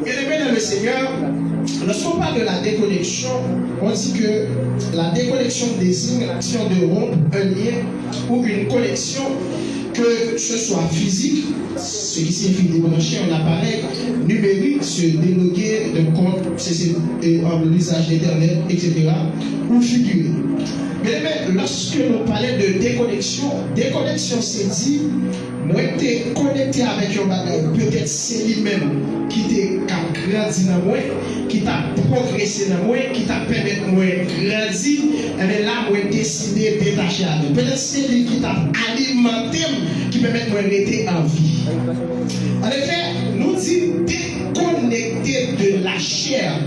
Bien-aimés dans le Seigneur, lorsqu'on parle de la déconnexion, on dit que la déconnexion désigne l'action de rompre un lien ou une connexion, que ce soit physique, ce qui signifie débrancher un appareil numérique, se déloguer d'un compte, en l'usage d'Internet, etc., ou figuré. Mais lorsque nous parlons de déconnexion, déconnexion c'est dit, moi t'es connecté avec un bagage, peut-être c'est lui-même qui t'a grandi dans moi, qui t'a progressé dans moi, qui t'a permis de moi grandir, et là moi décidé de détacher avec. Peut-être c'est lui qui t'a alimenté, qui permet de moi rester en vie. En effet, nous disons déconnecter de la chair.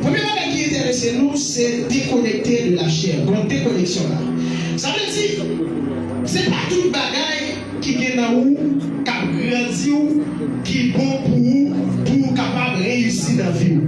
Première chose qui intéresse nous, c'est déconnecter de la chair. Donc, déconnexion là. Ça veut dire, c'est pas tout le bagage qui est dans vous, qui a grandi, qui est bon pour vous, pour capable de réussir dans la vie.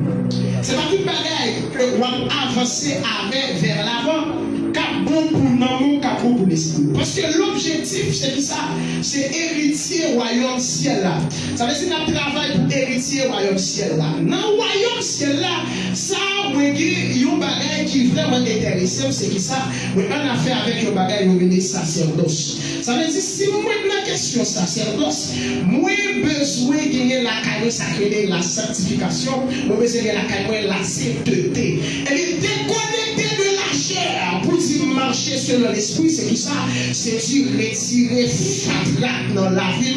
C'est pas tout le bagage que vous avancez avec vers l'avant, qui est bon pour nous, qui est bon pour l'esprit. Parce que l'objectif, c'est ça, c'est héritier royaume ciel là. Ça veut dire qu'on travaille pour héritier royaume ciel là. Dans le royaume ciel là, ça, il y a un bagage qui est vraiment intéressant, c'est que ça, on a affaire avec un bagage nommé sacerdoce. Ça veut dire, si moi, la question sacerdoce, moi, besoin de gagner la caille sacrée, la sanctification, moi, besoin de la caille, la sainteté. Elle est déconnectée de la chair pour dire marcher selon l'esprit, c'est qui ça? C'est dire retirer fatrat dans la vie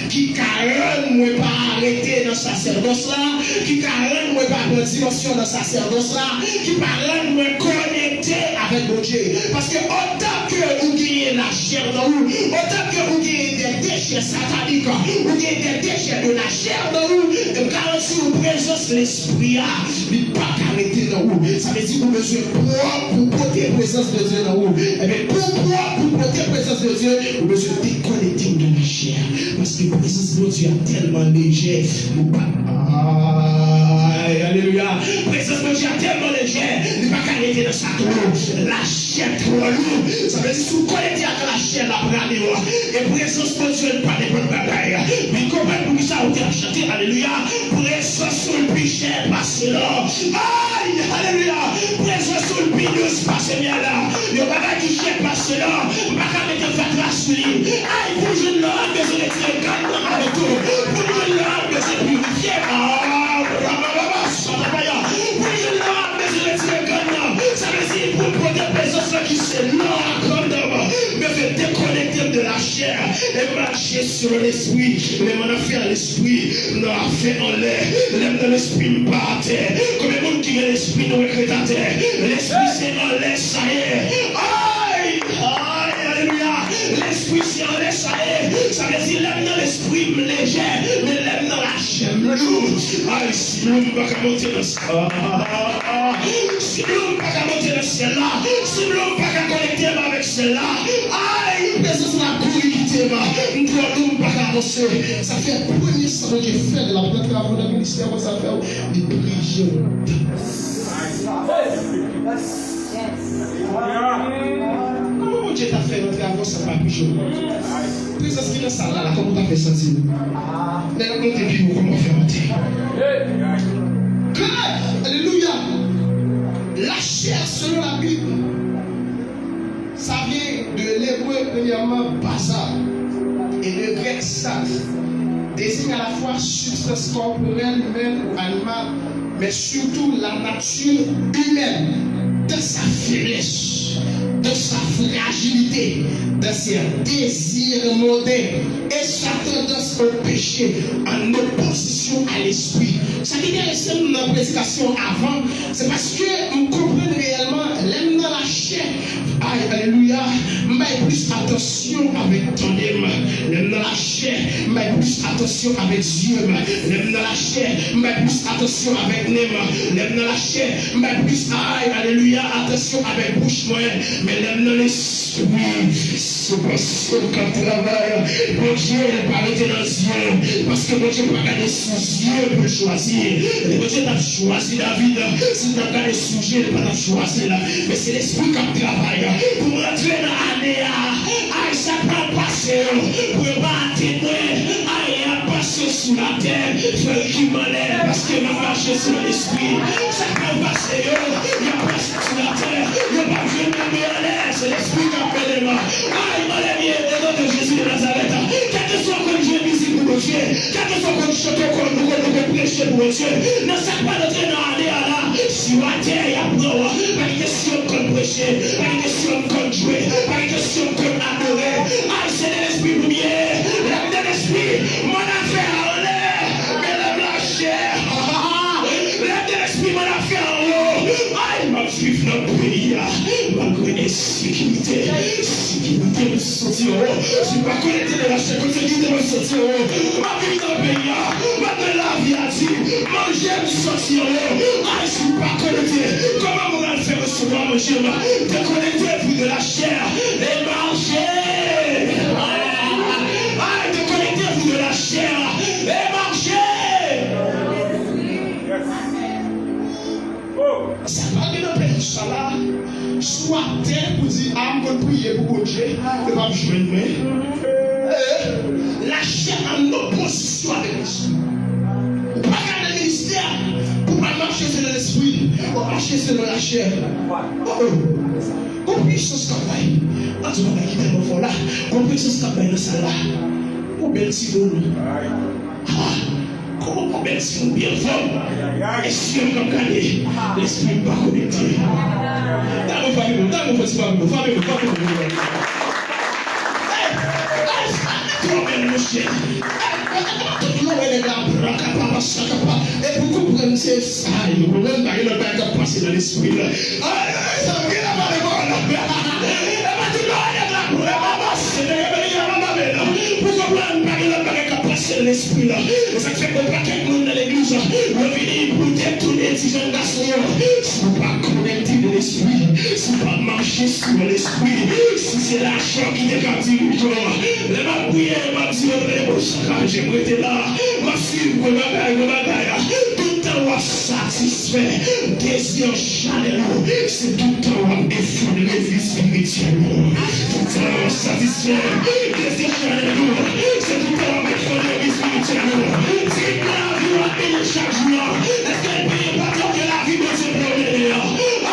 qui carrément moi pas arrêter dans sacerdoce là, qui carrément moi pas dans dimension dans sacerdoce là, qui parle moi connecter avec mon Dieu. Parce que autant que vous gagnez la chair dans vous, autant que vous gagnez des déchets sataniques, vous gagnez des déchets de la chair dans vous, et garantir vos présence l'esprit, il ne pas arrêter dans vous. Ça veut dire que vous besoin pour porter la présence de Dieu dans vous. Et bien pour porter la présence de Dieu, vous besoin déconnecter de la chair. Parce que la présence de Dieu est tellement légère. Alléluia. La présence de Dieu est tellement légère. Il ne va pas arrêter dans sa tour. La chair trop lourde. Ça veut dire que vous connectez avec la chair, la praline. Et la présence de Dieu n'est pas des bonnes bagailles. Mais comment pour ça vous avez chanté? Alléluia. Présence sur le péché, passez là. Aïe, alléluia. Présence sur le pinus, passez bien là. Le bagage qui cherche, passez là. Je ne vais pas mettre le fatras sur lui. Aïe, pour je l'homme, mais je l'ai tiré quand même avec tout. Pour je l'homme, mais je l'ai purifié. Ça veut dire pour porter présence qui c'est là comme d'abord, me fait déconnecter de la chair et marcher sur l'esprit. Mais mon affaire l'esprit, nous a fait en l'air, l'aime de l'esprit nous pas à terre. Comme les gens qui veulent l'esprit nous recrétent à terre. L'esprit c'est en l'air, ça y est. Aïe, aïe, alléluia. L'esprit c'est en l'air, ça y est. Ça veut dire l'aime dans l'esprit léger, mais l'aime dans la chair lourde. Aïe, si l'homme va monter dans ça. Si l'homme va monter dans celle-là, si l'homme va connecter avec celle-là, aïe, présence la corrigité, l'homme va avancer. Ça fait un premier sang que j'ai fait de la plante travaux dans le ministère, ça fait des prières. Comment Dieu t'a fait notre travaux, ça va plus chaud. Présence qui est dans ça là, comment t'as fait sentir? Les gens ont dit, comment faire mentir? Alléluia. La chair, selon la Bible, ça vient de l'hébreu premièrement bazar et le grec sac, désigne à la fois substance corporelle, humaine ou animale, mais surtout la nature humaine, de sa faiblesse, de sa fragilité, de ses désirs mondains et sa tendance au péché en opposition à l'esprit. Ça qui est intéressant dans la prédication avant, c'est parce que on comprend réellement l'aime dans la chair. Aïe, alléluia. Mais plus attention avec ton âme. L'aime dans la chair. Mais plus attention avec Dieu. L'aime dans la chair. Mais plus attention avec l'âme. L'aime dans la chair. Mais plus, aïe, alléluia, attention avec bouche moyenne. Mais l'aime dans l'esprit. C'est parce qu'on travaille. Mon Dieu n'est pas arrêté dans les yeux. Parce que mon Dieu n'a pas gardé sous yeux pour choisir. Et mon Dieu t'a choisi David. Si tu n'as pas gardé sous yeux, il n'a pas choisi là. Mais c'est l'esprit qui travaille. Pour rentrer dans l'année, aïe, ça peut passer. Pour pas atteindre, aïe, passer sous la terre. Frère qui m'enlève. Parce marcher sur l'esprit. Ça peut passer, il y a pas sur la terre, il n'y a pas de même en l'air, c'est l'esprit qui appelle les mains. Ah, il m'a l'air au nom de Jésus de Nazareth. Quel que soit comme Dieu musique pour Dieu, quel que soit comme chanter comme nous prêcher pour Dieu, ne sac pas notre nom à aller à là. Si la terre y a pour pas de question comme prêcher, pas de question comme jouer, pas de question comme adorer. Ah, c'est l'esprit pour bien, l'âme de l'esprit, mon affaire en l'air, mais la chair. L'âme de l'esprit, mon affaire en haut. Ah, il m'a suivi dans le pays, malgré sécurité. Sécurité me sortir en haut. Je ne suis pas connecté de la chair, sécurité me sortir en haut. Ma vie dans le pays, malgré la vie a dit, manger me sortir en haut. Ah, je ne suis pas connecté. Comment on va le faire recevoir manger? Déconnecté plus de la chair et manger. Ah, déconnecté plus de la chair et manger. Ça va bien dans le pays, ça là. Soit terre pour dire, ah, je vais prier pour Dieu, je vais me joindre. La chair en opposition avec l'esprit. Pas garder le ministère pour pas marcher sur l'esprit, pour marcher sur la chair. Compris ce travail. En tout cas, qui est dans là, compris ce travail de ça là. Pour belle si vous. Comment belle si vous bien fort. Et si on va gagner, l'esprit pas connecté. Dans vos familles, dans vos familles, et beaucoup prennent ces ça, ils ne veulent pas passer dans l'esprit. Ça me dit là-bas, l'esprit là, ça fait que pas quelqu'un dans l'église, revenir pour détourner ces jeunes garçons. Si vous pas connecté de l'esprit, si vous pas marcher sur l'esprit, si c'est l'argent qui est capté, les ma prière, ma dit, j'aimerais être là, ma fille, ma bagaille, tout le temps satisfait, désir chaleureux, c'est tout le temps défendre les vies spirituelles, tout le temps satisfait, désir chaleureux, c'est tout le temps défendre les vies spirituelles. Si la vie va payer chaque jour, est-ce qu'elle paye pas tant que la vie de se promener? Ah,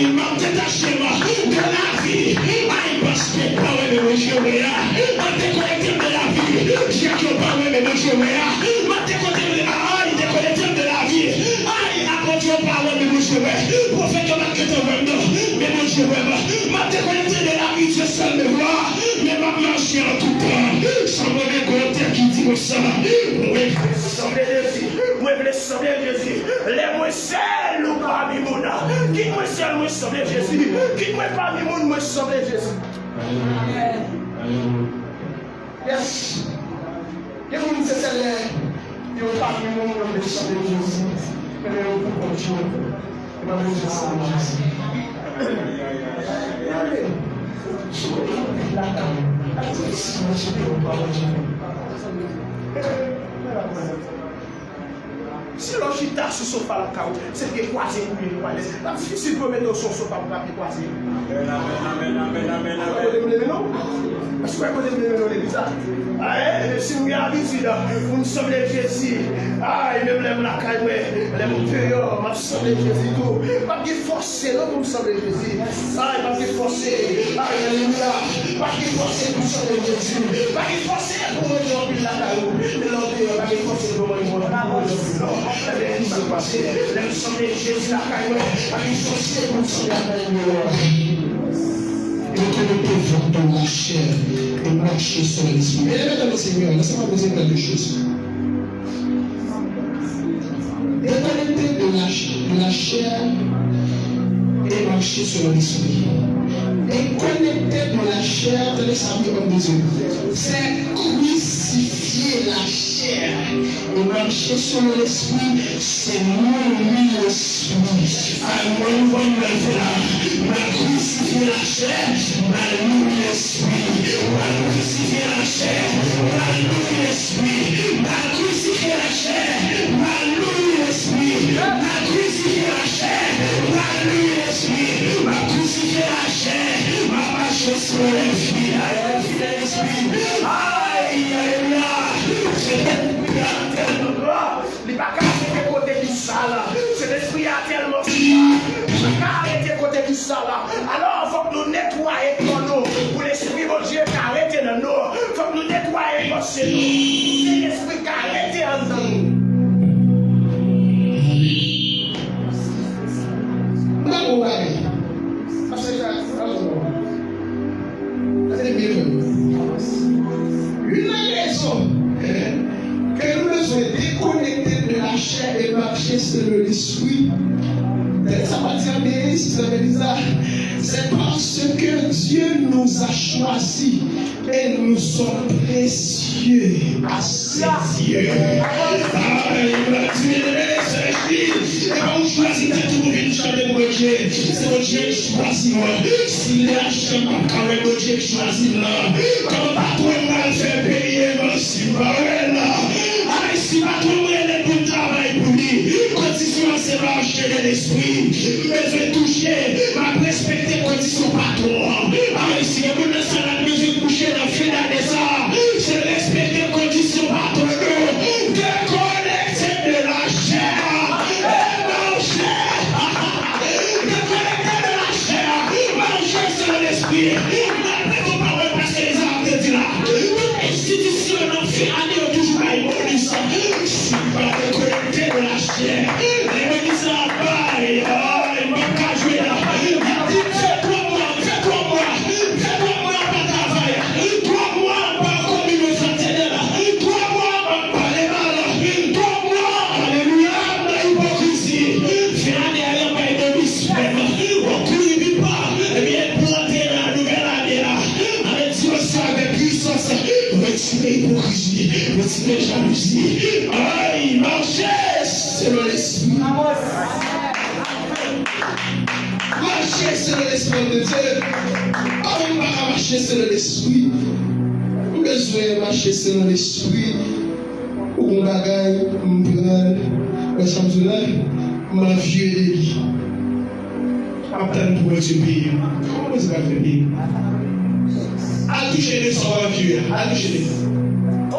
il m'a détaché de la vie. Ah, parce que pas ouais, mais je vais là. On déconnecté de la vie. J'ai que pas ouais, mais je vais là. On déconnecté de la vie. Ah, il a continué pas ouais, mais je vais. Prophète m'a quitté vraiment, mais je vais pas. On déconnecté de la vie, je seul me voir. Mais ma marche en tout temps. Sans me déconnecter qui dit ça. Oui, moi, je semble Jésus. Les moi seul ou parmi mon âme. Qui moi seul, moi semble Jésus. Qui moi parmi mon, moi semble Jésus. Yes. Et vous me dites, c'est les parmi mon, moi semble Jésus. Mais vous continuez. Et ma vie, je semble Jésus. La table. Si l'on chita sur le sofa, c'est que croiser ou bien croiser. C'est difficile de mettre sur le sofa pour pas croiser. Amen. Parce que quand vous avez l'église, si nous avons l'habitude, nous sommes les Jésus. Ah, il me lève la caille, les monteurs, nous sommes les Jésus. Pas de forcer, nous sommes les Jésus. Ah, pas de forcer. Alléluia. Pas de forcer, nous sommes les Jésus. Pas de forcer pour nous remplir la caille. Mais l'autre, pas de forcer pour nous remplir la caille. Les sommes les Jésus, la caille. Pas de forcer pour nous remplir la caille. Et connectez-vous dans la chair et marchez sur l'esprit. Et mesdames et Seigneur, laissez-moi poser quelque chose. Déconnectez de la chair et marchez sur l'esprit. Déconnectez de la chair, tenez ça en deux yeux. C'est crucifier la chair et marcher sur l'esprit, c'est mourir l'esprit. Moi, on va me lever là. Ma crucifier la chair, ma mourir l'esprit. Ma crucifier la chair, ma mourir l'esprit. Ma crucifier la chair, ma mourir l'esprit. Ma crucifier la chair, ma mourir l'esprit. Ma crucifier la chair, ma marche sur l'esprit. Aïe, les bagages de côté du sale. ça là. Alors, il faut que nous nettoyions pour nous. Pour l'esprit de Dieu qui arrête dans nous. Il faut que nous nettoyions pour nous. C'est l'esprit qui arrête dans nous. Une raison que nous devons déconnecter de la chair et marcher sur l'esprit. Ça va dire, mais c'est parce que Dieu nous a choisis et nous sommes précieux à ses yeux. On choisit de tout une chambre de Dieu. C'est mon Dieu qui choisit moi. Si la chambre quand le Dieu choisit là, comme patron va faire payer mon si là. Si patron va aller pour travail pour lui, condition c'est marcher de l'esprit. Mais je vais toucher, ma respecter condition patron. Si vous ne savez la musique coucher dans le final de ça, c'est respecter condition patron. Déconnecter de la chair. L'esprit, n'avez pas repasser les arbres de Dieu là. Toute institution dans fait année toujours à évoluer ça. Si vous ne déconnecter de la chair, l'église là bas, il ne va pas jouer là. Il dit fais-toi moi, pas travail. Toi moi, pas communauté là. Toi moi, pas les malins. Toi moi, alléluia, dans l'hypocrisie. Fais année à l'heure, pas de respect. On ne vit pas. Eh bien, retirer l'hypocrisie, retirer la jalousie. Aïe, marchez selon l'esprit. Marchez selon l'esprit de Dieu. On ne va pas marcher selon l'esprit. Nous besoin marcher selon l'esprit. Ou on bagaille, on prend, on s'en là, ma vieux délit. Attends pour Dieu payer. Comment ça va faire payer? À toucher les sorts vieux, à toucher les. Oh,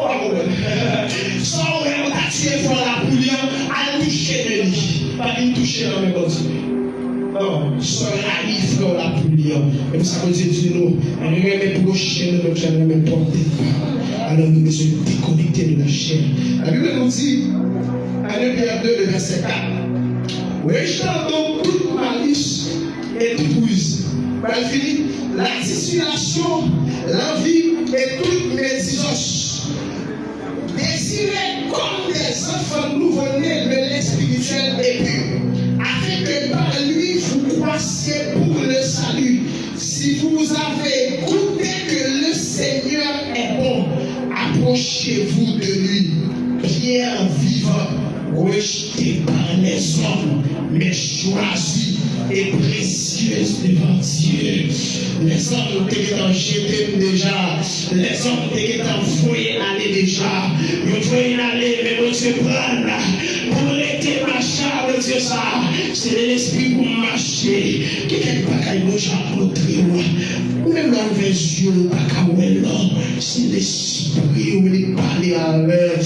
sans même attirer pour la poulière, à toucher les lits. Pas une toucher dans mes bottes. Non, sans arriver pour la poulière. Et ça veut dire, nous, on ne met pas prochain, nous ne met pas porter. Alors nous devons déconnecter de la chair. La Bible nous dit, à 2 Pierre 2, le verset 4. Rejetant donc toute malice et toute ruse. Elle finit, la dissimulation, l'envie et toute médisance. Désirez comme des enfants nouveau-nés le lait spirituel et pur, afin que par lui vous croissiez pour le salut. Si vous avez écouté que le Seigneur est bon, approchez-vous de lui, pierre vivante, rejetée par les hommes, mais choisie et précieuse devant Dieu. Les hommes étaient en jeté déjà, les hommes étaient en foyer aller déjà. Vous pouvez aller, mais vous Dieu prendre pour l'été machin, vous Dieu ça. C'est l'esprit pour marcher. Quelqu'un pas qu'à y montrer, même dans les yeux, pas qu'à c'est l'esprit où il parle à l'heure.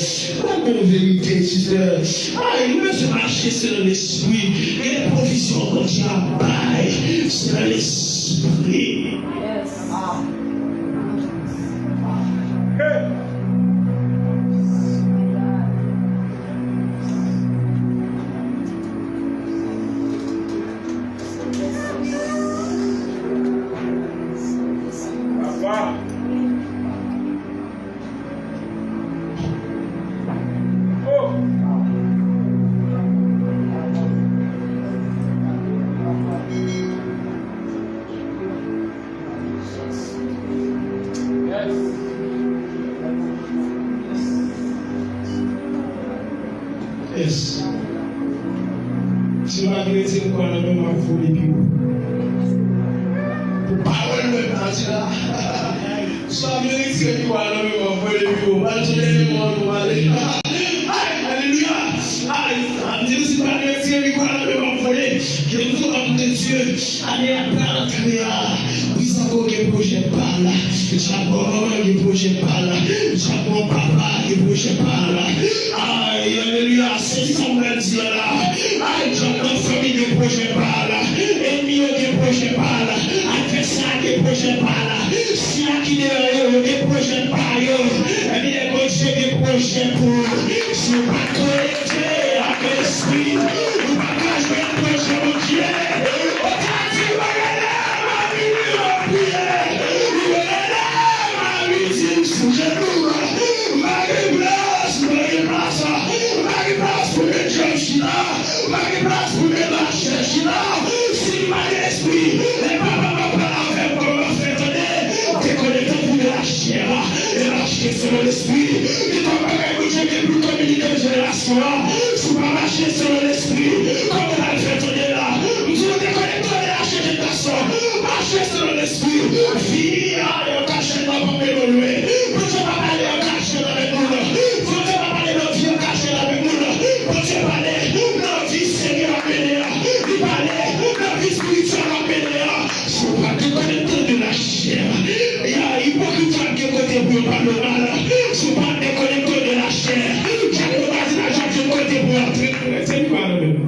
La bonne vérité, sister. Il veut se marcher sur l'esprit. Et les provisions qu'on dit à bail, c'est l'esprit. Yes. Yes. Si ma vérité me connaît, même ma folie, puis pour parole, même là. Si ma vérité me connaît, même ma folie, puis alléluia. Dis si ma vérité me connaît, même ma folie, je vous homme de Dieu, allez après l'entrée. Puis ça, projet par là. J'abonne le projet par là. J'abonne papa le projet par là. Aïe, alléluia, c'est son Dieu là. Aïe, j'abonne famille le projet par là. Et mieux le projet projet pas là. Si à qui des projets pas yo, et bien bon Dieu des projets pour. Si on pas connecté avec l'esprit, on pas jouer un projet mon Dieu. On t'a dit ma vie sous genou, Marie-Place pour le job china, Marie-Place pour le marché china. Si ma l'esprit, les papas pas faire comment faire donner, déconnecté pour la chair, et marcher selon l'esprit. Il t'a pas écouté plus comme une génération. Si pas marcher selon l'esprit, comment on va faire donner là? Nous nous déconnectons de la chair de personne, marcher selon l'esprit. Fille, on cache dans mon évoluer. Nous ne pas parler en caché dans les moules. Nous ne pas parler de vie en caché dans les moules. Nous ne parler de vie sérieux en pénéa. Nous parler de vie spirituelle en pénéa. Si on va déconnecter de la chair, il y a hypocrite qui est côté pour parler mal. Si on va déconnecter de la chair, j'ai le côté pour entrer. C'est quoi le même?